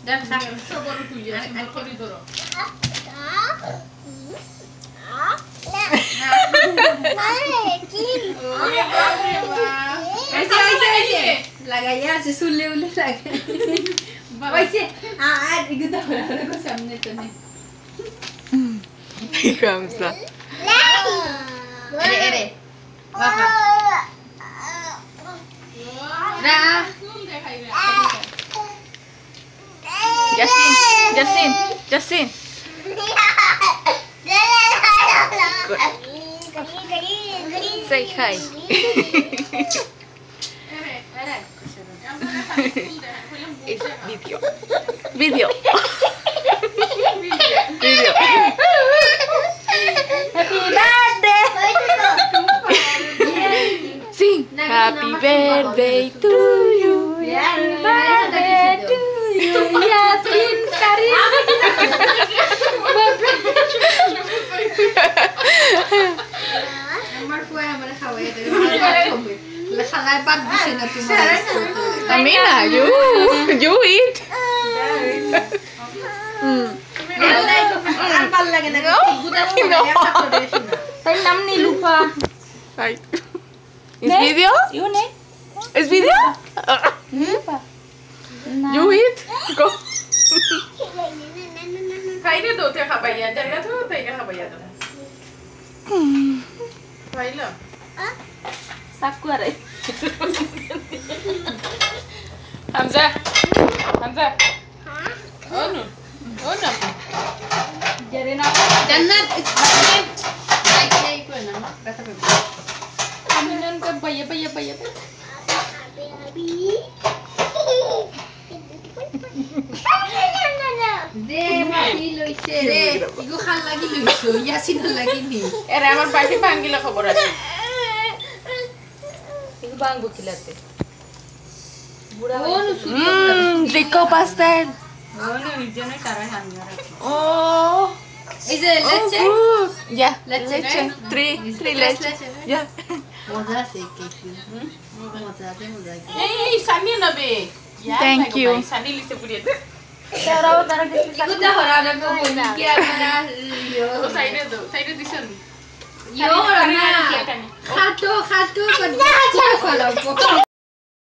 Dan sabar tuh ya, sambil kau dorong. लगाया से सुले उले लगा वैसे हां एक तो बड़ा को सामने तो नहीं Kamsa. अरे वाह रा Justin. Say hi. It's video. Video. Happy birthday. Sing. Happy birthday to you. Happy birthday to you. Yasin Karim. আমার ফুয়া আমারে খাওয়াই দেয় খালায় বাদ দিছে না তোমার Amina, you eat. আর ভাল লাগে না গুদা তাই নাম নি লুফা Right. Is video? ইউ নে Is video? লুফা You eat? Go. Kain itu tuh kabaya, jangan tuh tega kabaya tuh. Kain lo. সাকুয়ারে Hamza. Oh no. জেরে না Jannat. Baik itu nama. Kata apa? আমিনন কে বাইয়া দে মাটি লইছে রে ইগো খাল লাগি লইছো ইয়াসিন লাগি নি Era আমার পাখি ভাঙ্গিলে খবর আছে। ইগো বাংবো কিলাতে বুড়া Rico pastel. Oh no, নিজনে তারা হাঙ্গার আছে। Oh. এই যে লেচে Good. Yeah. Leche, Leche. right? Three leche. Yeah. মজা আছে কেক মজা Eh, Sani na be. Thank you. Sani lise punya. তারা কিছু ইগো হরা না গো কি আপনারা Oh, saya itu disan. ইয়ো না খাটো খাটো